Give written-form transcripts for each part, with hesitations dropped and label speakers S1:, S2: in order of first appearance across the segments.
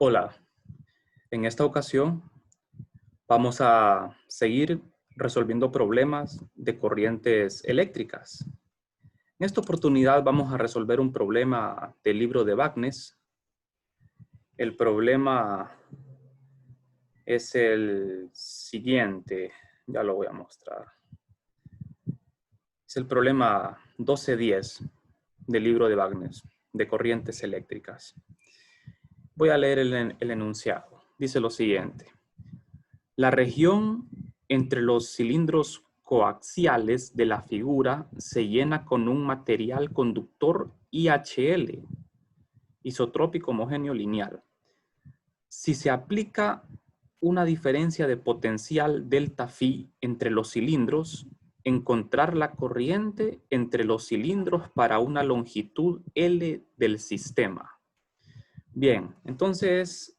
S1: Hola, en esta ocasión vamos a seguir resolviendo problemas de corrientes eléctricas. En esta oportunidad vamos a resolver un problema del libro de Bagnes. El problema es el siguiente, ya lo voy a mostrar. Es el problema 1210 del libro de Bagnes, de corrientes eléctricas. Voy a leer el enunciado. Dice lo siguiente. La región entre los cilindros coaxiales de la figura se llena con un material conductor IHL, isotrópico homogéneo lineal. Si se aplica una diferencia de potencial delta phi entre los cilindros, encontrar la corriente entre los cilindros para una longitud L del sistema. Bien, entonces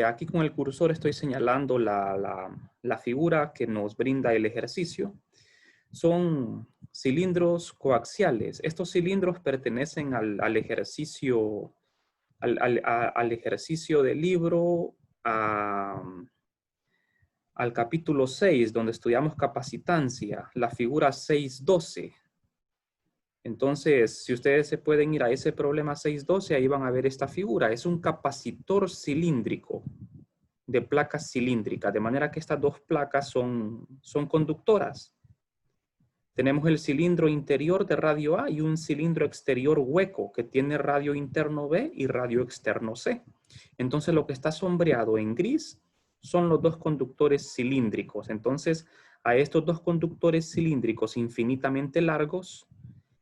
S1: aquí con el cursor estoy señalando la figura que nos brinda el ejercicio. Son cilindros coaxiales. Estos cilindros pertenecen al ejercicio, al ejercicio del libro, al capítulo 6, donde estudiamos capacitancia, la figura 6.12. Entonces, si ustedes se pueden ir a ese problema 6.12, ahí van a ver esta figura. Es un capacitor cilíndrico de placas cilíndricas, de manera que estas dos placas son conductoras. Tenemos el cilindro interior de radio A y un cilindro exterior hueco que tiene radio interno B y radio externo C. Entonces, lo que está sombreado en gris son los dos conductores cilíndricos. Entonces, a estos dos conductores cilíndricos infinitamente largos,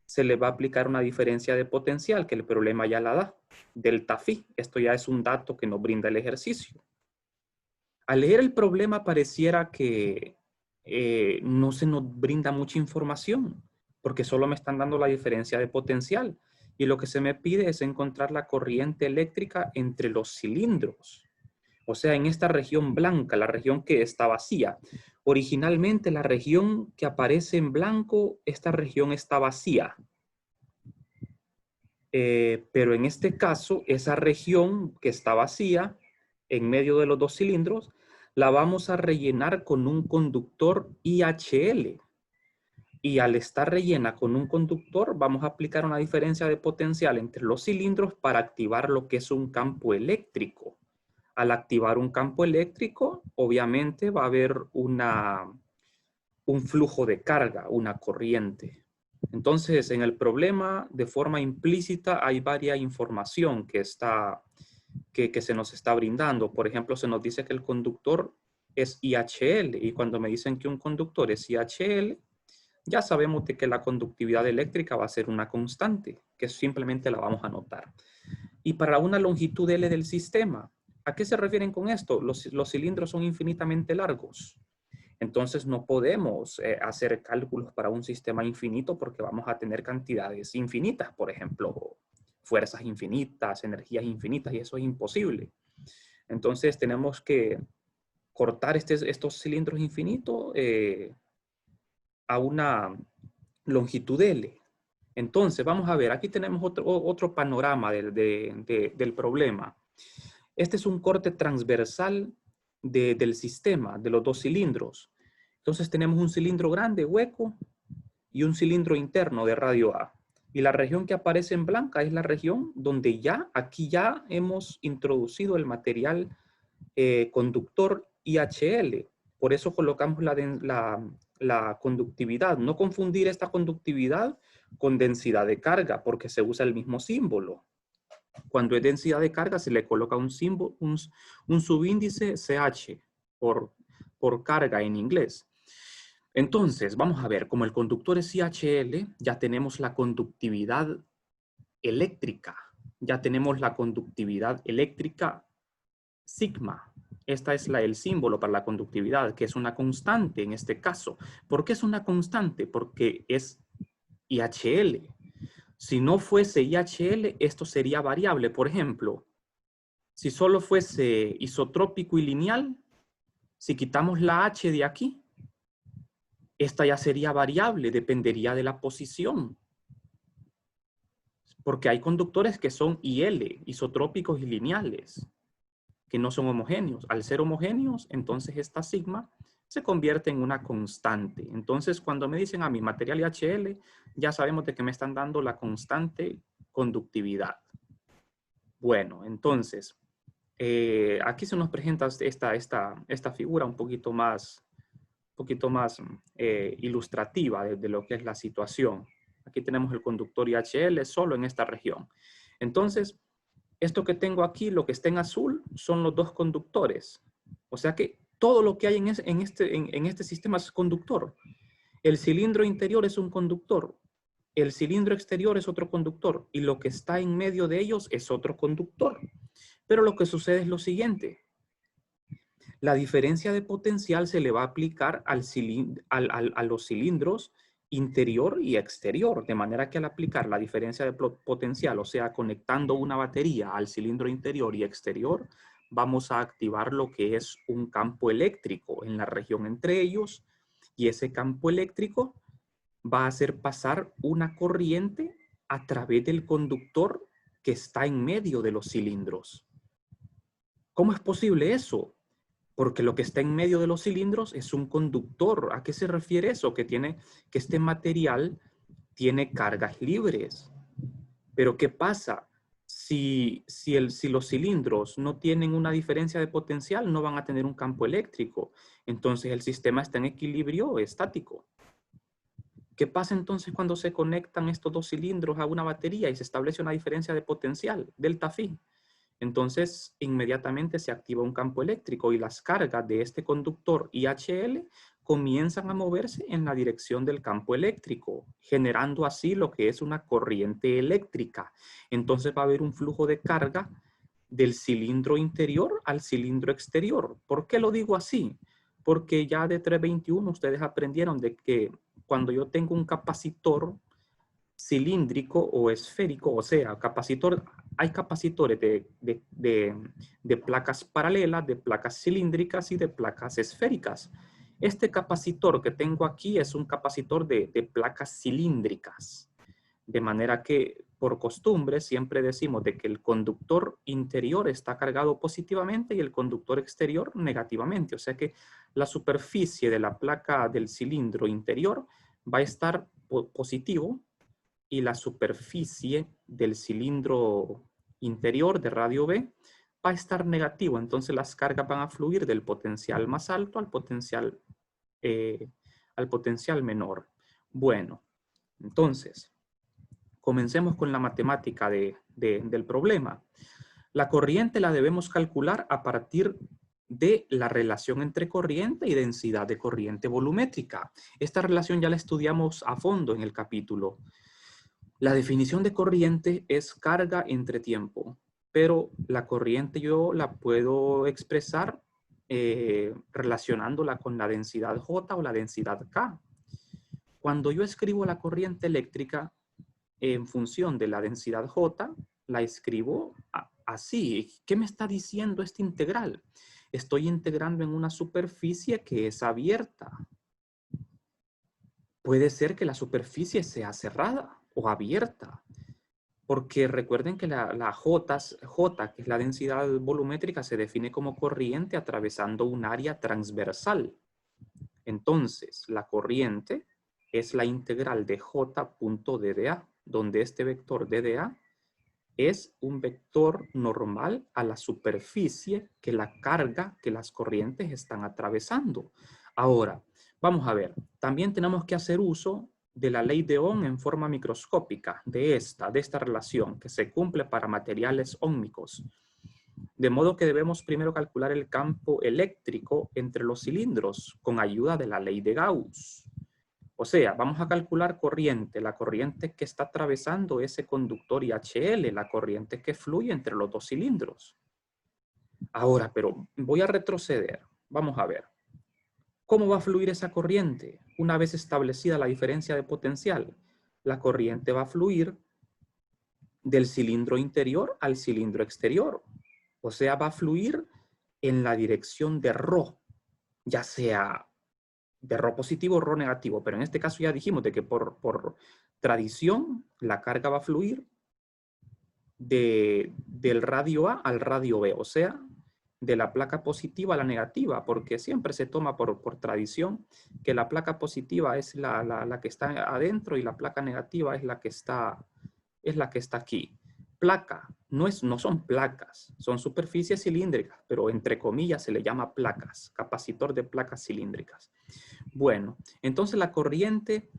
S1: se le va a aplicar una diferencia de potencial, que el problema ya la da, delta phi. Esto ya es un dato que nos brinda el ejercicio. Al leer el problema pareciera que no se nos brinda mucha información, porque solo me están dando la diferencia de potencial. Y lo que se me pide es encontrar la corriente eléctrica entre los cilindros. O sea, en esta región blanca, la región que está vacía. Originalmente la región que aparece en blanco, esta región está vacía. Pero en este caso, esa región que está vacía, en medio de los dos cilindros, la vamos a rellenar con un conductor IHL. Y al estar rellena con un conductor, vamos a aplicar una diferencia de potencial entre los cilindros para activar lo que es un campo eléctrico. Al activar un campo eléctrico, obviamente va a haber un flujo de carga, una corriente. Entonces, en el problema, de forma implícita, hay varias información que se nos está brindando. Por ejemplo, se nos dice que el conductor es IHL, y cuando me dicen que un conductor es IHL, ya sabemos de que la conductividad eléctrica va a ser una constante, que simplemente la vamos a anotar. Y para una longitud L del sistema, ¿a qué se refieren con esto? Los cilindros son infinitamente largos. Entonces no podemos hacer cálculos para un sistema infinito porque vamos a tener cantidades infinitas, por ejemplo, fuerzas infinitas, energías infinitas, y eso es imposible. Entonces tenemos que cortar estos cilindros infinitos a una longitud L. Entonces, vamos a ver, aquí tenemos otro panorama del problema. Este es un corte transversal del sistema, de los dos cilindros. Entonces tenemos un cilindro grande, hueco, y un cilindro interno de radio A. Y la región que aparece en blanca es la región donde aquí ya hemos introducido el material conductor IHL. Por eso colocamos la conductividad. No confundir esta conductividad con densidad de carga, porque se usa el mismo símbolo. Cuando es densidad de carga, se le coloca un subíndice CH por carga en inglés. Entonces, vamos a ver, como el conductor es IHL, ya tenemos la conductividad eléctrica. Ya tenemos la conductividad eléctrica sigma. Esta es el símbolo para la conductividad, que es una constante en este caso. ¿Por qué es una constante? Porque es IHL. Si no fuese IHL, esto sería variable. Por ejemplo, si solo fuese isotrópico y lineal, si quitamos la H de aquí, esta ya sería variable, dependería de la posición. Porque hay conductores que son IL, isotrópicos y lineales, que no son homogéneos. Al ser homogéneos, entonces esta sigma se convierte en una constante. Entonces, cuando me dicen a mi material IHL, ya sabemos de que me están dando la constante conductividad. Bueno, entonces, aquí se nos presenta esta figura un poquito más ilustrativa de lo que es la situación. Aquí tenemos el conductor IHL solo en esta región. Entonces, esto que tengo aquí, lo que está en azul, son los dos conductores. O sea que todo lo que hay en este sistema es conductor. El cilindro interior es un conductor. El cilindro exterior es otro conductor. Y lo que está en medio de ellos es otro conductor. Pero lo que sucede es lo siguiente. La diferencia de potencial se le va a aplicar a los cilindros interior y exterior, de manera que al aplicar la diferencia de potencial, o sea, conectando una batería al cilindro interior y exterior, vamos a activar lo que es un campo eléctrico en la región entre ellos, y ese campo eléctrico va a hacer pasar una corriente a través del conductor que está en medio de los cilindros. ¿Cómo es posible eso? Porque lo que está en medio de los cilindros es un conductor. ¿A qué se refiere eso? Que este material tiene cargas libres. Pero ¿qué pasa? Si los cilindros no tienen una diferencia de potencial, no van a tener un campo eléctrico. Entonces el sistema está en equilibrio estático. ¿Qué pasa entonces cuando se conectan estos dos cilindros a una batería y se establece una diferencia de potencial, delta phi? Entonces, inmediatamente se activa un campo eléctrico y las cargas de este conductor IHL comienzan a moverse en la dirección del campo eléctrico, generando así lo que es una corriente eléctrica. Entonces va a haber un flujo de carga del cilindro interior al cilindro exterior. ¿Por qué lo digo así? Porque ya de 321 ustedes aprendieron de que cuando yo tengo un capacitor cilíndrico o esférico, o sea, hay capacitores de placas paralelas, de placas cilíndricas y de placas esféricas. Este capacitor que tengo aquí es un capacitor de placas cilíndricas. De manera que, por costumbre, siempre decimos de que el conductor interior está cargado positivamente y el conductor exterior negativamente. O sea que la superficie de la placa del cilindro interior va a estar positivo y la superficie del cilindro interior de radio B va a estar negativo. Entonces las cargas van a fluir del potencial más alto al potencial menor. Bueno, entonces, comencemos con la matemática del problema. La corriente la debemos calcular a partir de la relación entre corriente y densidad de corriente volumétrica. Esta relación ya la estudiamos a fondo en el capítulo. La definición de corriente es carga entre tiempo, pero la corriente yo la puedo expresar relacionándola con la densidad J o la densidad K. Cuando yo escribo la corriente eléctrica en función de la densidad J, la escribo así. ¿Qué me está diciendo este integral? Estoy integrando en una superficie que es abierta. Puede ser que la superficie sea cerrada o abierta, porque recuerden que la J, que es la densidad volumétrica, se define como corriente atravesando un área transversal. Entonces, la corriente es la integral de J.dda, donde este vector dda es un vector normal a la superficie que la carga, que las corrientes están atravesando. Ahora, vamos a ver, también tenemos que hacer uso de la ley de Ohm en forma microscópica, de esta relación que se cumple para materiales óhmicos. De modo que debemos primero calcular el campo eléctrico entre los cilindros con ayuda de la ley de Gauss. O sea, vamos a calcular corriente, la corriente que está atravesando ese conductor IHL, la corriente que fluye entre los dos cilindros. Ahora, pero voy a retroceder. Vamos a ver. ¿Cómo va a fluir esa corriente? Una vez establecida la diferencia de potencial, la corriente va a fluir del cilindro interior al cilindro exterior. O sea, va a fluir en la dirección de ρ, ya sea de ρ positivo o ρ negativo, pero en este caso ya dijimos de que por tradición la carga va a fluir del radio A al radio B, o sea, de la placa positiva a la negativa, porque siempre se toma por tradición que la placa positiva es la que está adentro y la placa negativa es la que está aquí. Placa, no son placas, son superficies cilíndricas, pero entre comillas se le llama placas, capacitor de placas cilíndricas. Bueno, entonces la corriente,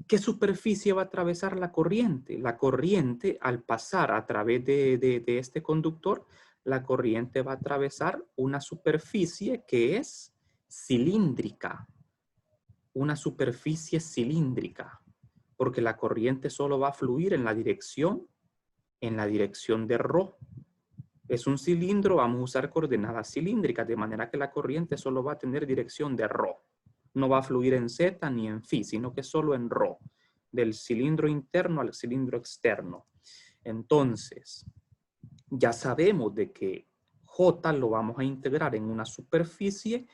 S1: ¿qué superficie va a atravesar la corriente? La corriente, al pasar a través de este conductor, la corriente va a atravesar una superficie que es cilíndrica. Una superficie cilíndrica. Porque la corriente solo va a fluir en la dirección de ρ. Es un cilindro, vamos a usar coordenadas cilíndricas, de manera que la corriente solo va a tener dirección de ρ. No va a fluir en Z ni en Φ, sino que solo en ρ. Del cilindro interno al cilindro externo. Entonces, ya sabemos de que J lo vamos a integrar en una superficie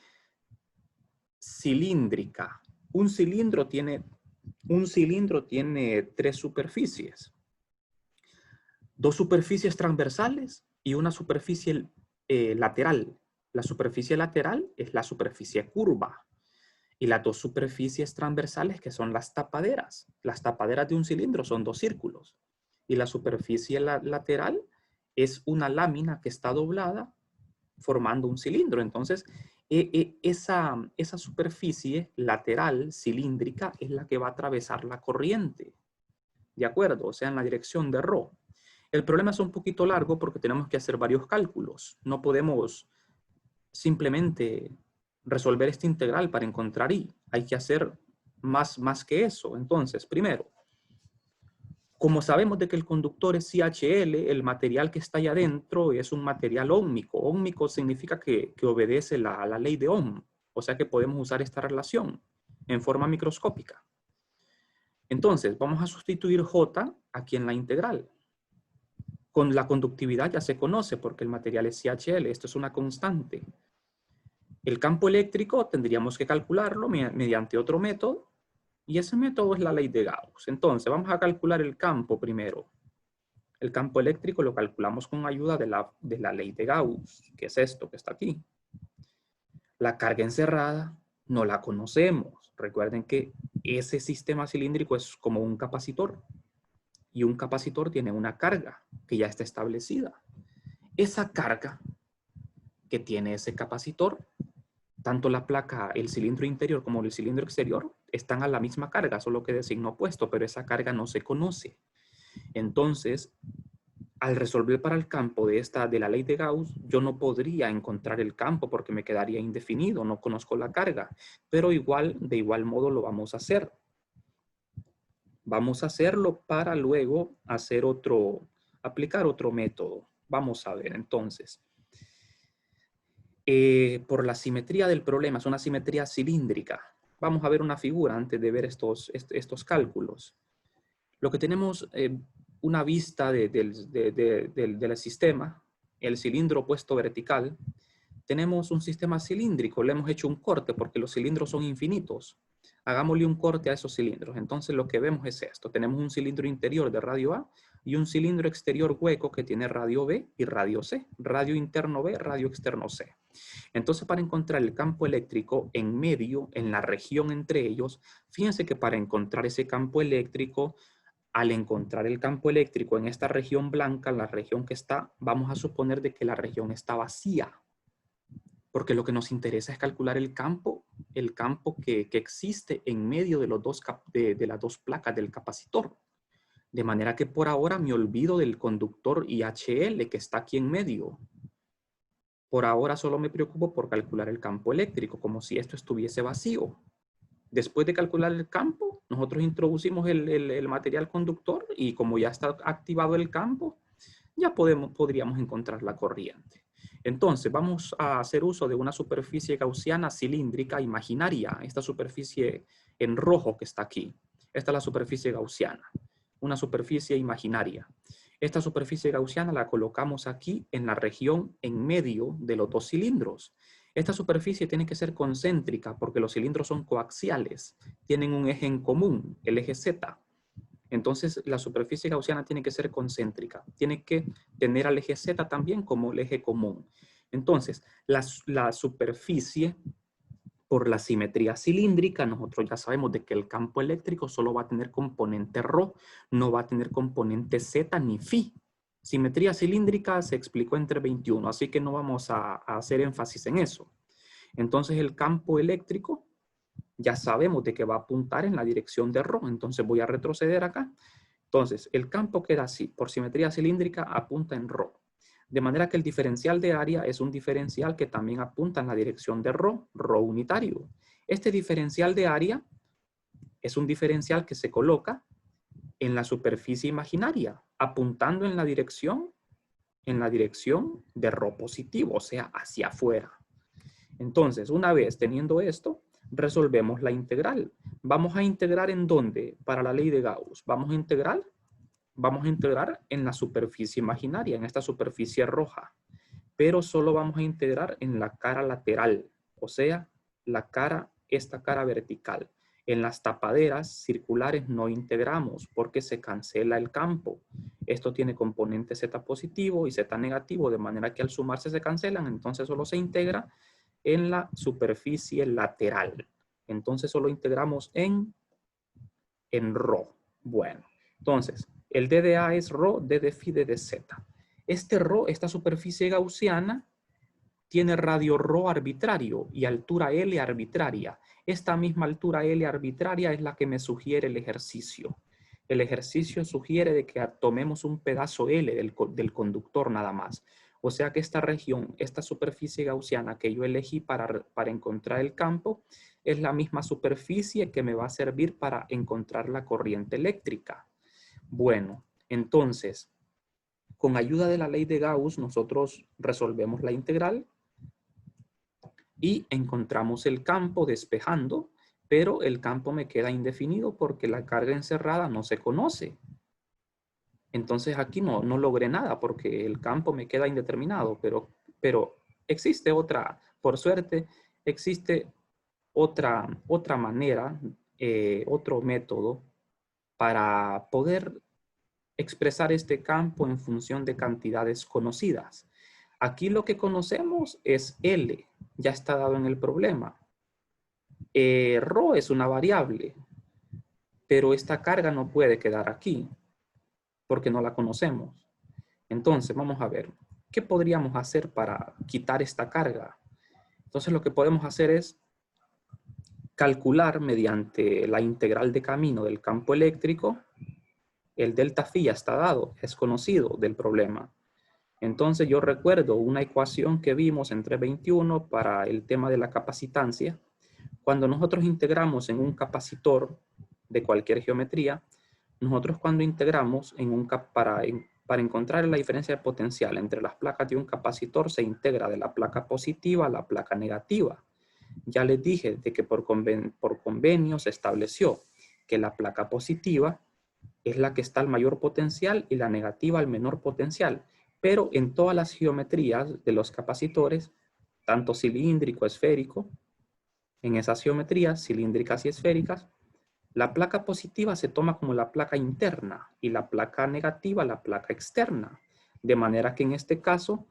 S1: cilíndrica. Un cilindro tiene 3 superficies. 2 superficies transversales y una superficie lateral. La superficie lateral es la superficie curva. Y las 2 superficies transversales, que son las tapaderas. Las tapaderas de un cilindro son 2 círculos. Y la superficie lateral es una lámina que está doblada formando un cilindro. Entonces, esa superficie lateral cilíndrica es la que va a atravesar la corriente. ¿De acuerdo? O sea, en la dirección de ρ. El problema es un poquito largo porque tenemos que hacer varios cálculos. No podemos simplemente resolver esta integral para encontrar I. Hay que hacer más que eso. Entonces, primero, como sabemos de que el conductor es CHL, el material que está ahí adentro es un material óhmico. Óhmico significa que obedece la ley de Ohm. O sea que podemos usar esta relación en forma microscópica. Entonces, vamos a sustituir J aquí en la integral. Con la conductividad ya se conoce porque el material es CHL. Esto es una constante. El campo eléctrico tendríamos que calcularlo mediante otro método. Y ese método es la ley de Gauss. Entonces, vamos a calcular el campo primero. El campo eléctrico lo calculamos con ayuda de la ley de Gauss, que es esto que está aquí. La carga encerrada no la conocemos. Recuerden que ese sistema cilíndrico es como un capacitor. Y un capacitor tiene una carga que ya está establecida. Esa carga que tiene ese capacitor, tanto la placa, el cilindro interior como el cilindro exterior, están a la misma carga, solo que de signo opuesto, pero esa carga no se conoce. Entonces, al resolver para el campo de la ley de Gauss, yo no podría encontrar el campo porque me quedaría indefinido, no conozco la carga, pero de igual modo lo vamos a hacer. Vamos a hacerlo para luego aplicar otro método. Vamos a ver entonces. Por la simetría del problema, es una simetría cilíndrica. Vamos a ver una figura antes de ver estos cálculos. Lo que tenemos, una vista del sistema, el cilindro puesto vertical, tenemos un sistema cilíndrico, le hemos hecho un corte porque los cilindros son infinitos. Hagámosle un corte a esos cilindros. Entonces lo que vemos es esto. Tenemos un cilindro interior de radio A y un cilindro exterior hueco que tiene radio B y radio C. Radio interno B, radio externo C. Entonces, para encontrar el campo eléctrico en medio, en la región entre ellos, fíjense que para encontrar ese campo eléctrico, al encontrar el campo eléctrico en esta región blanca, la región que está, vamos a suponer de que la región está vacía. Porque lo que nos interesa es calcular el campo que existe en medio de las dos placas del capacitor. De manera que por ahora me olvido del conductor IHL que está aquí en medio. Por ahora solo me preocupo por calcular el campo eléctrico, como si esto estuviese vacío. Después de calcular el campo, nosotros introducimos el material conductor y como ya está activado el campo, ya podríamos encontrar la corriente. Entonces, vamos a hacer uso de una superficie gaussiana cilíndrica imaginaria. Esta superficie en rojo que está aquí. Esta es la superficie gaussiana. Una superficie imaginaria. Esta superficie gaussiana la colocamos aquí en la región en medio de los dos cilindros. Esta superficie tiene que ser concéntrica porque los cilindros son coaxiales. Tienen un eje en común, el eje Z. Entonces, la superficie gaussiana tiene que ser concéntrica. Tiene que tener al eje Z también como el eje común. Entonces, la superficie por la simetría cilíndrica, nosotros ya sabemos de que el campo eléctrico solo va a tener componente ρ, no va a tener componente z ni φ. Simetría cilíndrica se explicó entre 21, así que no vamos a hacer énfasis en eso. Entonces el campo eléctrico ya sabemos de que va a apuntar en la dirección de ρ, entonces voy a retroceder acá. Entonces el campo queda así, por simetría cilíndrica apunta en ρ. De manera que el diferencial de área es un diferencial que también apunta en la dirección de ρ, ρ unitario. Este diferencial de área es un diferencial que se coloca en la superficie imaginaria, apuntando en la dirección de ρ positivo, o sea, hacia afuera. Entonces, una vez teniendo esto, resolvemos la integral. ¿Vamos a integrar en dónde? Para la ley de Gauss. Vamos a integrar en la superficie imaginaria, en esta superficie roja. Pero solo vamos a integrar en la cara lateral, o sea, esta cara vertical. En las tapaderas circulares no integramos porque se cancela el campo. Esto tiene componente Z positivo y Z negativo, de manera que al sumarse se cancelan, entonces solo se integra en la superficie lateral. Entonces solo integramos en ρ. Bueno, entonces el d de A es ρ, d de phi, d de z. Este ρ, esta superficie gaussiana, tiene radio ρ arbitrario y altura L arbitraria. Esta misma altura L arbitraria es la que me sugiere el ejercicio. El ejercicio sugiere de que tomemos un pedazo L del conductor nada más. O sea que esta región, esta superficie gaussiana que yo elegí para encontrar el campo, es la misma superficie que me va a servir para encontrar la corriente eléctrica. Bueno, entonces, con ayuda de la ley de Gauss, nosotros resolvemos la integral y encontramos el campo despejando, pero el campo me queda indefinido porque la carga encerrada no se conoce. Entonces aquí no logré nada porque el campo me queda indeterminado, pero existe otra, por suerte, existe otra manera, otro método para poder expresar este campo en función de cantidades conocidas. Aquí lo que conocemos es L, ya está dado en el problema. Rho es una variable, pero esta carga no puede quedar aquí porque no la conocemos. Entonces, vamos a ver, ¿qué podríamos hacer para quitar esta carga? Entonces, lo que podemos hacer es calcular mediante la integral de camino del campo eléctrico. El delta phi ya está dado, es conocido del problema. Entonces yo recuerdo una ecuación que vimos en 321 para el tema de la capacitancia. Cuando nosotros integramos en un capacitor de cualquier geometría, nosotros cuando integramos para encontrar la diferencia de potencial entre las placas de un capacitor, se integra de la placa positiva a la placa negativa. Ya les dije de que por convenio se estableció que la placa positiva es la que está al mayor potencial y la negativa al menor potencial. Pero en todas las geometrías de los capacitores, tanto cilíndrico, esférico, en esas geometrías cilíndricas y esféricas, la placa positiva se toma como la placa interna y la placa negativa la placa externa. De manera que en este caso,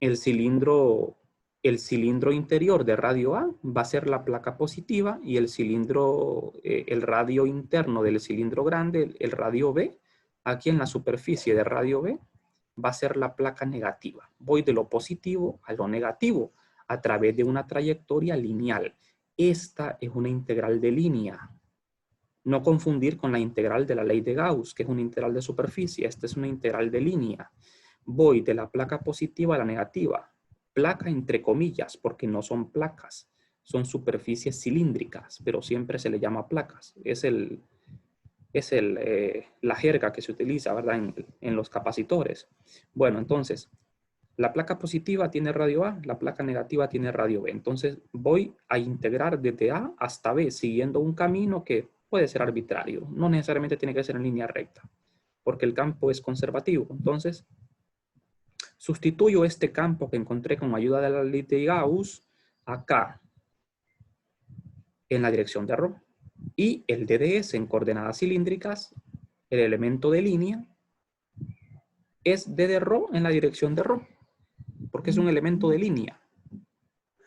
S1: el cilindro interior de radio A va a ser la placa positiva y el radio interno del cilindro grande, el radio B, aquí en la superficie de radio B, va a ser la placa negativa. Voy de lo positivo a lo negativo a través de una trayectoria lineal. Esta es una integral de línea. No confundir con la integral de la ley de Gauss, que es una integral de superficie. Esta es una integral de línea. Voy de la placa positiva a la negativa. Placa entre comillas, porque no son placas. Son superficies cilíndricas, pero siempre se le llama placas. Es la jerga que se utiliza, ¿verdad? En los capacitores. Bueno, entonces, la placa positiva tiene radio A, la placa negativa tiene radio B. Entonces, voy a integrar desde A hasta B, siguiendo un camino que puede ser arbitrario. No necesariamente tiene que ser en línea recta, porque el campo es conservativo. Entonces, sustituyo este campo que encontré con ayuda de la ley de Gauss acá, en la dirección de ρ. Y el DDS en coordenadas cilíndricas, el elemento de línea, es d de ρ en la dirección de ρ. porque es un elemento de línea.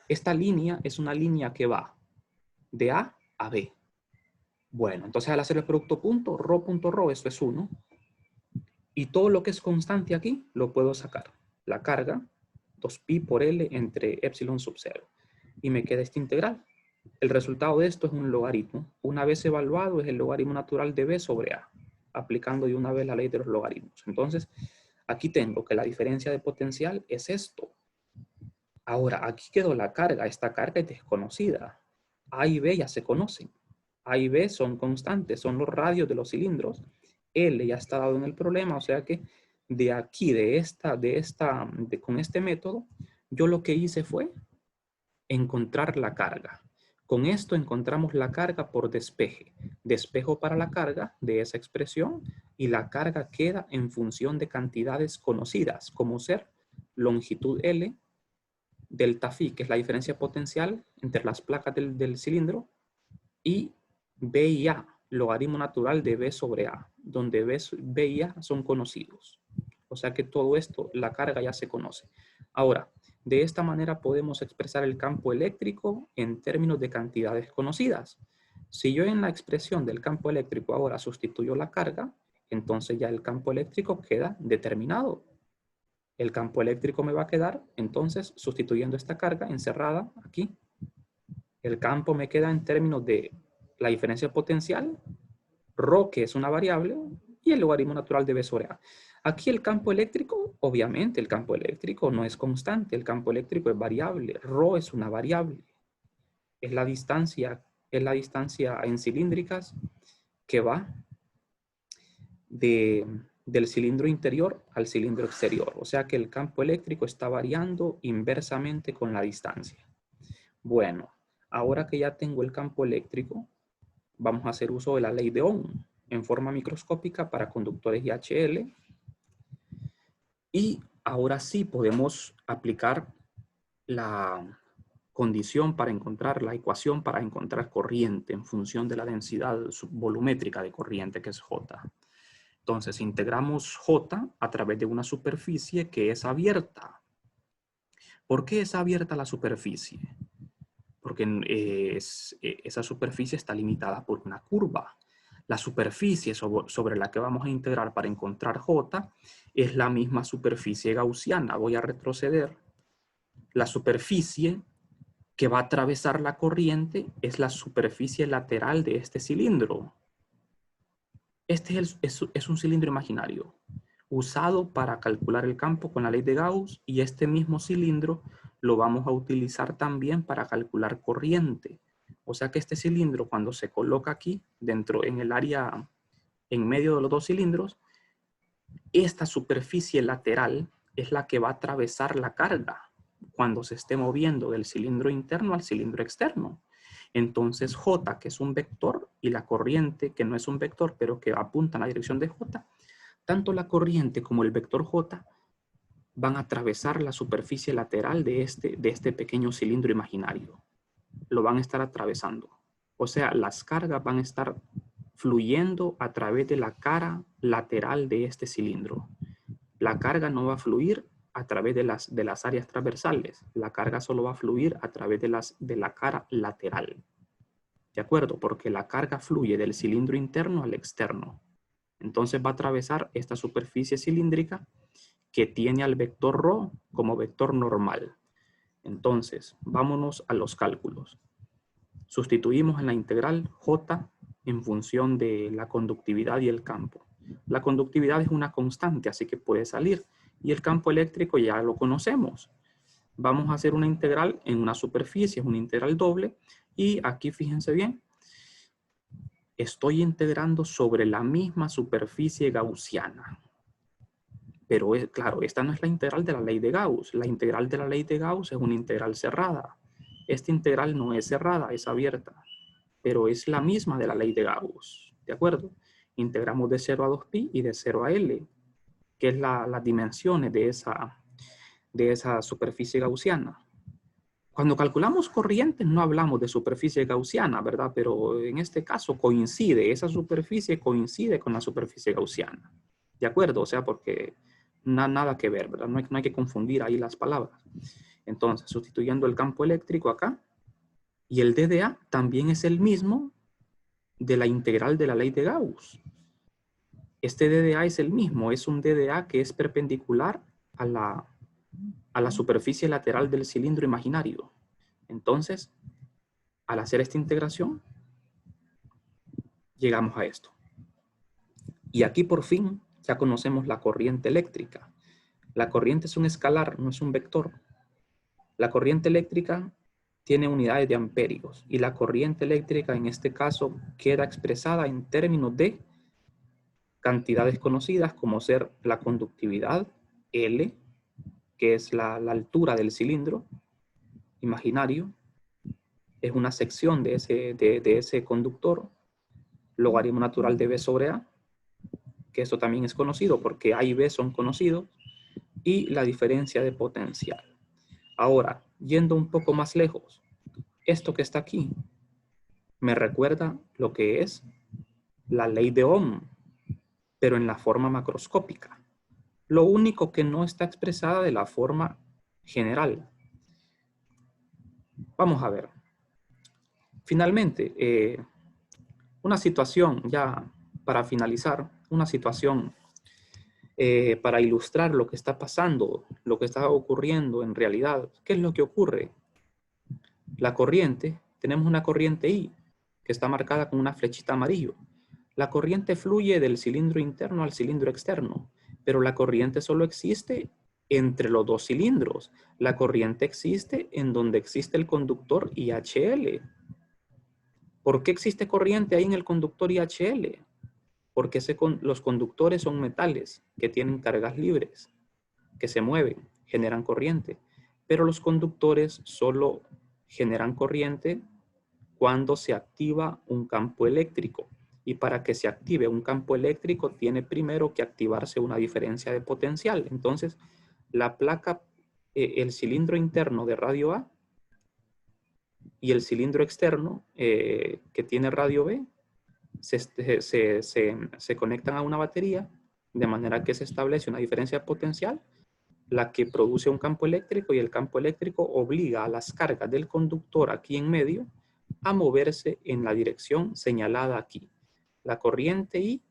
S1: Esta línea es una línea que va de A a B. Bueno, entonces al hacer el producto punto rho, esto es 1. Y todo lo que es constante aquí lo puedo sacar. La carga, 2pi por L entre epsilon sub 0. Y me queda esta integral. El resultado de esto es un logaritmo. Una vez evaluado es el logaritmo natural de B sobre A, aplicando de una vez la ley de los logaritmos. Entonces, aquí tengo que la diferencia de potencial es esto. Ahora, aquí quedó la carga. Esta carga es desconocida. A y B ya se conocen. A y B son constantes, son los radios de los cilindros. L ya está dado en el problema, o sea que de aquí, con este método, yo lo que hice fue encontrar la carga. Con esto encontramos la carga por despeje. Despejo para la carga de esa expresión y la carga queda en función de cantidades conocidas, como ser longitud L, delta phi, que es la diferencia potencial entre las placas del cilindro, y B y A, logaritmo natural de B sobre A, donde B y A son conocidos. O sea que todo esto, la carga ya se conoce. Ahora, de esta manera podemos expresar el campo eléctrico en términos de cantidades conocidas. Si yo en la expresión del campo eléctrico ahora sustituyo la carga, entonces ya el campo eléctrico queda determinado. El campo eléctrico me va a quedar, entonces, sustituyendo esta carga encerrada aquí. El campo me queda en términos de la diferencia potencial, ρ, que es una variable, y el logaritmo natural de B sobre A. Aquí el campo eléctrico, obviamente el campo eléctrico no es constante, el campo eléctrico es variable, ρ es una variable. Es la distancia en cilíndricas que va del cilindro interior al cilindro exterior. O sea que el campo eléctrico está variando inversamente con la distancia. Bueno, ahora que ya tengo el campo eléctrico, vamos a hacer uso de la ley de Ohm en forma microscópica para conductores IHL. Y ahora sí podemos aplicar la condición para encontrar la ecuación para encontrar corriente en función de la densidad volumétrica de corriente, que es J. Entonces integramos J a través de una superficie que es abierta. ¿Por qué es abierta la superficie? Porque esa superficie está limitada por una curva. La superficie sobre la que vamos a integrar para encontrar J es la misma superficie gaussiana. Voy a retroceder. La superficie que va a atravesar la corriente es la superficie lateral de este cilindro. Este es un cilindro imaginario usado para calcular el campo con la ley de Gauss, y este mismo cilindro lo vamos a utilizar también para calcular corriente. O sea que este cilindro, cuando se coloca aquí dentro en el área en medio de los dos cilindros, esta superficie lateral es la que va a atravesar la carga cuando se esté moviendo del cilindro interno al cilindro externo. Entonces J, que es un vector, y la corriente, que no es un vector, pero que apunta en la dirección de J, tanto la corriente como el vector J van a atravesar la superficie lateral de este pequeño cilindro imaginario. Lo van a estar atravesando. O sea, las cargas van a estar fluyendo a través de la cara lateral de este cilindro. La carga no va a fluir a través de las áreas transversales. La carga solo va a fluir a través de la cara lateral. ¿De acuerdo? Porque la carga fluye del cilindro interno al externo. Entonces va a atravesar esta superficie cilíndrica que tiene al vector ρ como vector normal. Entonces, vámonos a los cálculos. Sustituimos en la integral J en función de la conductividad y el campo. La conductividad es una constante, así que puede salir. Y el campo eléctrico ya lo conocemos. Vamos a hacer una integral en una superficie, es una integral doble. Y aquí fíjense bien, estoy integrando sobre la misma superficie gaussiana. Pero claro, esta no es la integral de la ley de Gauss. La integral de la ley de Gauss es una integral cerrada. Esta integral no es cerrada, es abierta. Pero es la misma de la ley de Gauss. ¿De acuerdo? Integramos de 0 a 2pi y de 0 a L, que es las dimensiones de esa superficie gaussiana. Cuando calculamos corrientes no hablamos de superficie gaussiana, ¿verdad? Pero en este caso coincide, esa superficie coincide con la superficie gaussiana. ¿De acuerdo? O sea, porque Nada que ver, ¿verdad? No hay que confundir ahí las palabras. Entonces, sustituyendo el campo eléctrico acá, y el DDA también es el mismo de la integral de la ley de Gauss. Este DDA es el mismo, es un DDA que es perpendicular a la superficie lateral del cilindro imaginario. Entonces, al hacer esta integración, llegamos a esto. Y aquí por fin ya conocemos la corriente eléctrica. La corriente es un escalar, no es un vector. La corriente eléctrica tiene unidades de amperios y la corriente eléctrica en este caso queda expresada en términos de cantidades conocidas como ser la conductividad L, que es la altura del cilindro imaginario, es una sección de ese conductor, logaritmo natural de B sobre A, que esto también es conocido porque A y B son conocidos, y la diferencia de potencial. Ahora, yendo un poco más lejos, esto que está aquí me recuerda lo que es la ley de Ohm, pero en la forma macroscópica. Lo único que no está expresada de la forma general. Vamos a ver. Finalmente, una situación, ya para finalizar, una situación para ilustrar lo que está pasando, lo que está ocurriendo en realidad. ¿Qué es lo que ocurre? La corriente, tenemos una corriente I que está marcada con una flechita amarillo. La corriente fluye del cilindro interno al cilindro externo, pero la corriente solo existe entre los dos cilindros. La corriente existe en donde existe el conductor IHL. ¿Por qué existe corriente ahí en el conductor IHL? Porque los conductores son metales que tienen cargas libres, que se mueven, generan corriente. Pero los conductores solo generan corriente cuando se activa un campo eléctrico. Y para que se active un campo eléctrico tiene primero que activarse una diferencia de potencial. Entonces, la placa, el cilindro interno de radio A y el cilindro externo que tiene radio B se conectan a una batería de manera que se establece una diferencia de potencial, la que produce un campo eléctrico, y el campo eléctrico obliga a las cargas del conductor aquí en medio a moverse en la dirección señalada aquí. La corriente I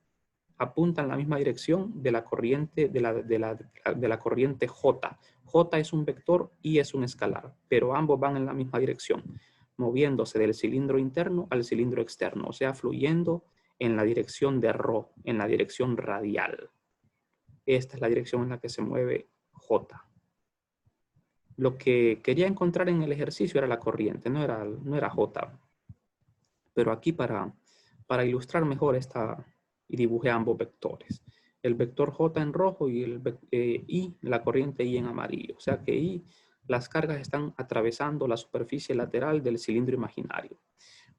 S1: apunta en la misma dirección de la corriente, de la corriente J. J es un vector, I es un escalar, pero ambos van en la misma dirección, moviéndose del cilindro interno al cilindro externo, o sea, fluyendo en la dirección de ρ, en la dirección radial. Esta es la dirección en la que se mueve J. Lo que quería encontrar en el ejercicio era la corriente, no era J. Pero aquí para ilustrar mejor y dibujé ambos vectores. El vector J en rojo y I, la corriente I en amarillo. O sea que I, las cargas están atravesando la superficie lateral del cilindro imaginario.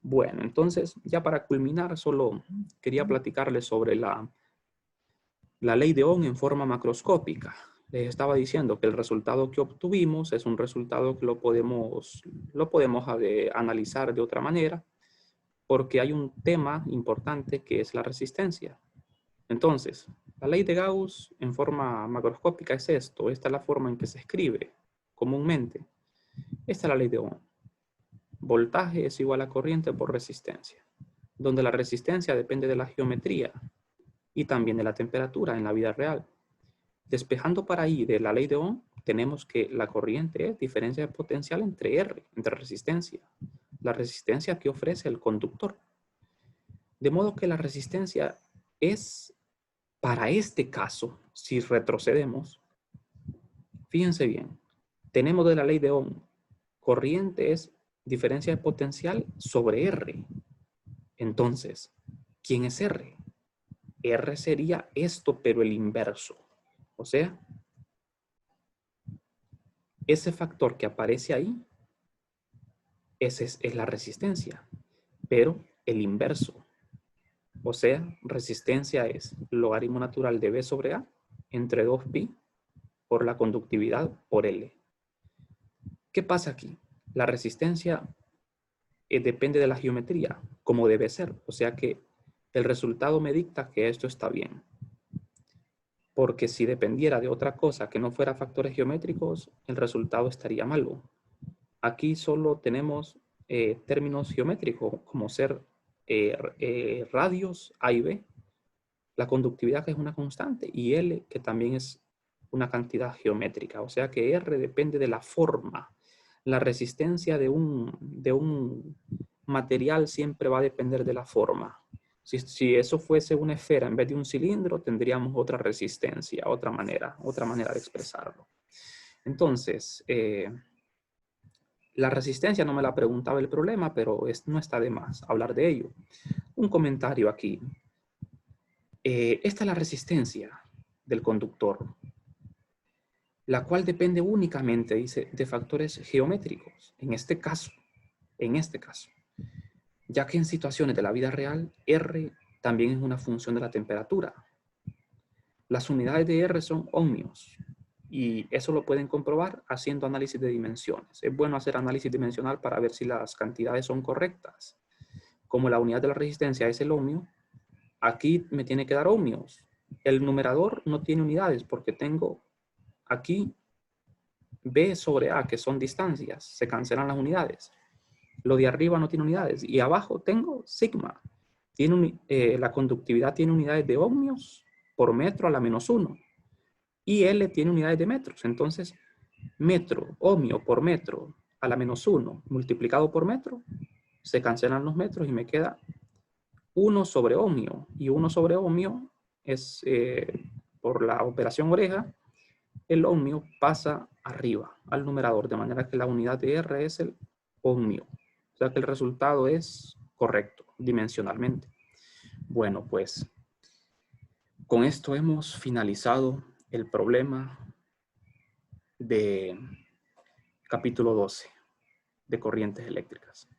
S1: Bueno, entonces ya para culminar solo quería platicarles sobre la ley de Ohm en forma macroscópica. Les estaba diciendo que el resultado que obtuvimos es un resultado que lo podemos analizar de otra manera, porque hay un tema importante que es la resistencia. Entonces, la ley de Gauss en forma macroscópica es esto. Esta es la forma en que se escribe comúnmente. Esta es la ley de Ohm. Voltaje es igual a corriente por resistencia, donde la resistencia depende de la geometría y también de la temperatura en la vida real. Despejando para ahí de la ley de Ohm, tenemos que la corriente es diferencia de potencial entre R, entre resistencia. La resistencia que ofrece el conductor. De modo que la resistencia es, para este caso, si retrocedemos, fíjense bien, tenemos de la ley de Ohm, corriente es diferencia de potencial sobre R. Entonces, ¿quién es R? R sería esto, pero el inverso. O sea, ese factor que aparece ahí, ese es la resistencia, pero el inverso. O sea, resistencia es logaritmo natural de B sobre A entre 2pi por la conductividad por L. ¿Qué pasa aquí? La resistencia depende de la geometría, como debe ser. O sea que el resultado me dicta que esto está bien. porque si dependiera de otra cosa que no fuera factores geométricos, el resultado estaría malo. Aquí solo tenemos términos geométricos, como ser radios A y B, la conductividad que es una constante y L que también es una cantidad geométrica. O sea que R depende de la forma. La resistencia de un material siempre va a depender de la forma. Si eso fuese una esfera en vez de un cilindro, tendríamos otra resistencia, otra manera de expresarlo. Entonces, la resistencia no me la preguntaba el problema, pero no está de más hablar de ello. Un comentario aquí. Esta es la resistencia del conductor, la cual depende únicamente, dice, de factores geométricos. En este caso, ya que en situaciones de la vida real, R también es una función de la temperatura. Las unidades de R son ohmios y eso lo pueden comprobar haciendo análisis de dimensiones. Es bueno hacer análisis dimensional para ver si las cantidades son correctas. Como la unidad de la resistencia es el ohmio, aquí me tiene que dar ohmios. El numerador no tiene unidades porque tengo aquí B sobre A, que son distancias. Se cancelan las unidades. Lo de arriba no tiene unidades. Y abajo tengo sigma. La conductividad tiene unidades de ohmios por metro a la -1. Y L tiene unidades de metros. Entonces, metro, ohmio por metro a la -1 multiplicado por metro, se cancelan los metros y me queda 1 sobre ohmio. Y 1 sobre ohmio es, por la operación oreja, el ohmio pasa arriba al numerador, de manera que la unidad de R es el ohmio. O sea que el resultado es correcto dimensionalmente. Bueno, pues con esto hemos finalizado el problema de capítulo 12 de corrientes eléctricas.